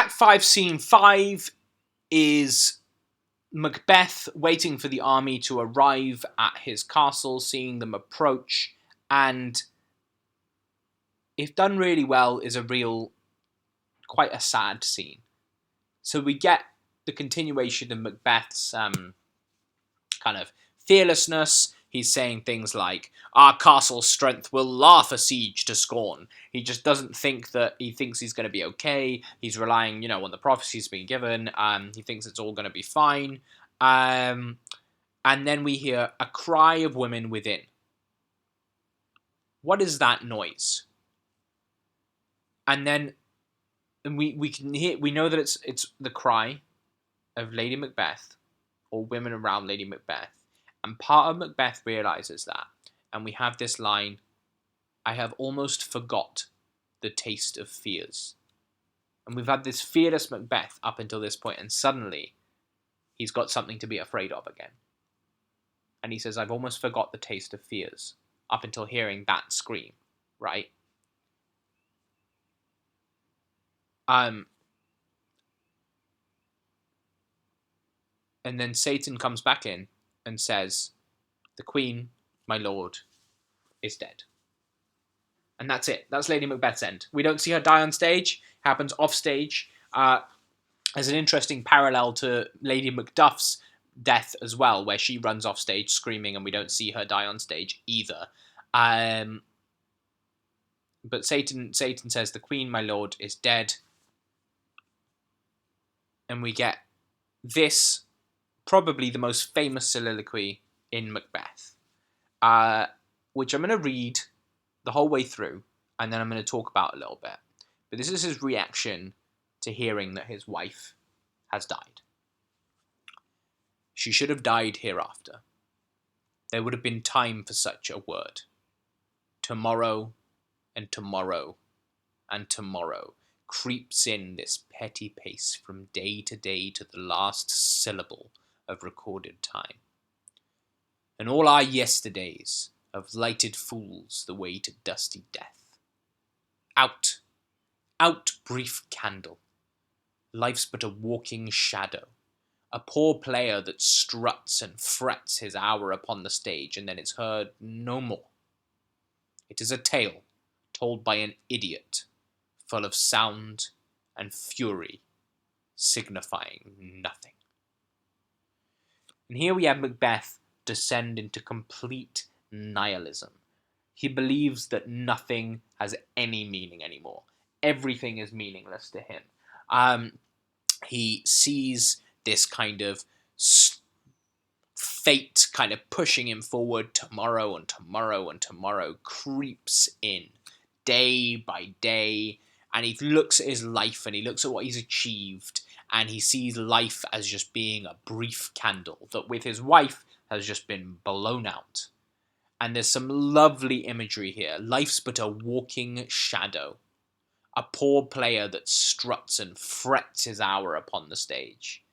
Act 5, Scene 5 is Macbeth waiting for the army to arrive at his castle, seeing them approach, and if done really well, is quite a sad scene. So we get the continuation of Macbeth's kind of fearlessness. He's saying things like, our castle's strength will laugh a siege to scorn. He just doesn't think that, he thinks he's going to be okay. He's relying, on the prophecies being given. He thinks it's all going to be fine. And then we hear a cry of women within. What is that noise? And then we can hear, we know that it's the cry of Lady Macbeth, or women around Lady Macbeth. And part of Macbeth realizes that. And we have this line, I have almost forgot the taste of fears. And we've had this fearless Macbeth up until this point, and suddenly he's got something to be afraid of again. And he says, I've almost forgot the taste of fears, up until hearing that scream, right? And then Satan comes back in and says, the Queen, my lord, is dead. And that's it. That's Lady Macbeth's end. We don't see her die on stage. Happens off stage. There's an interesting parallel to Lady Macduff's death as well, where she runs off stage screaming and we don't see her die on stage either. But Satan says, the Queen, my lord, is dead. And we get this, probably the most famous soliloquy in Macbeth, which I'm going to read the whole way through, and then I'm going to talk about a little bit. But this is his reaction to hearing that his wife has died. She should have died hereafter. There would have been time for such a word. Tomorrow, and tomorrow, and tomorrow creeps in this petty pace from day to day to the last syllable of recorded time. And all our yesterdays have lighted fools the way to dusty death. Out, out, brief candle. Life's but a walking shadow, a poor player that struts and frets his hour upon the stage, and then is heard no more. It is a tale told by an idiot, full of sound and fury, signifying nothing. And here we have Macbeth descend into complete nihilism. He believes that nothing has any meaning anymore. Everything is meaningless to him. He sees this kind of fate kind of pushing him forward. Tomorrow and tomorrow and tomorrow creeps in day by day, and he looks at his life and he looks at what he's achieved, and he sees life as just being a brief candle that with his wife has just been blown out. And there's some lovely imagery here. Life's but a walking shadow, a poor player that struts and frets his hour upon the stage.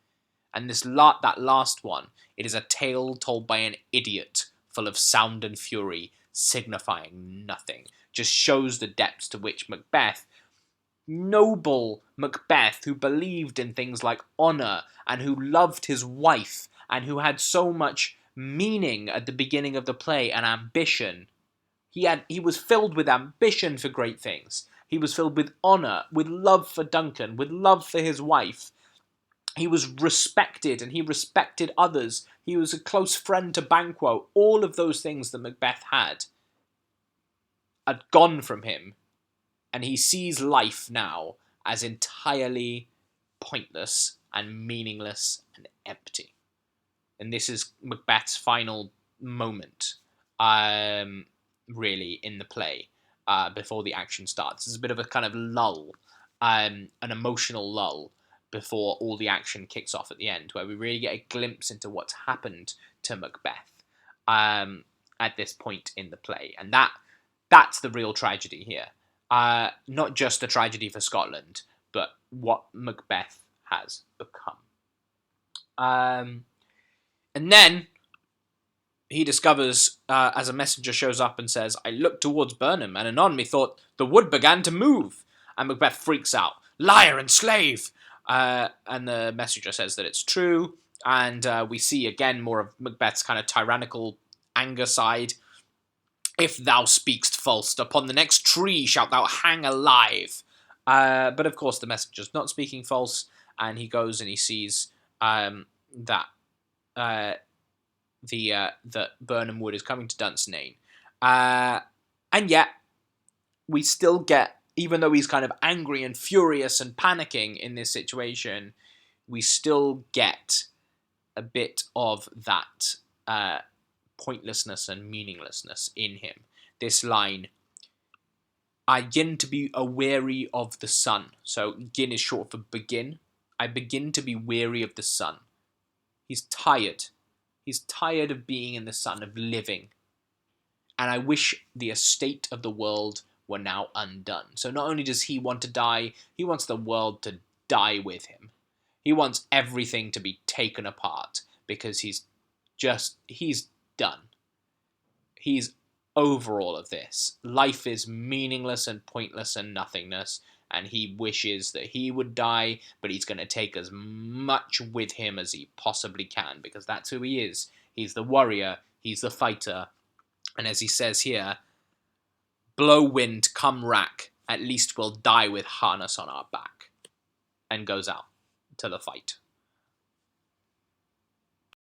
And that last one, it is a tale told by an idiot, full of sound and fury, signifying nothing. Just shows the depths to which Macbeth, noble Macbeth, who believed in things like honour, and who loved his wife, and who had so much meaning at the beginning of the play and ambition. He was filled with ambition for great things. He was filled with honour, with love for Duncan, with love for his wife. He was respected, and he respected others. He was a close friend to Banquo. All of those things that Macbeth had gone from him, and he sees life now as entirely pointless and meaningless and empty. And this is Macbeth's final moment, really, in the play, before the action starts. It's a bit of a kind of lull, an emotional lull, before all the action kicks off at the end, where we really get a glimpse into what's happened to Macbeth at this point in the play. And that's the real tragedy here. Not just the tragedy for Scotland, but what Macbeth has become. And then he discovers, as a messenger shows up and says, I looked towards Burnham, and anon methought the wood began to move. And Macbeth freaks out. liar and slave. And the messenger says that it's true. And we see again more of Macbeth's kind of tyrannical anger side. If thou speakst false, upon the next tree shalt thou hang alive. But of course, the messenger's not speaking false, and he goes and he sees that that Birnam Wood is coming to Dunsinane. And yet, we still get, even though he's kind of angry and furious and panicking in this situation, we still get a bit of that pointlessness and meaninglessness in him. This line, I begin to be aweary of the sun. So gin is short for begin. I begin to be weary of the sun. He's tired. He's tired of being in the sun, of living. And I wish the estate of the world were now undone. So not only does he want to die, he wants the world to die with him. He wants everything to be taken apart because he's done. He's over all of this. Life is meaningless and pointless and nothingness, and he wishes that he would die, but he's going to take as much with him as he possibly can, because that's who he is. He's the warrior, he's the fighter, and as he says here, blow wind, come rack, at least we'll die with harness on our back, and goes out to the fight.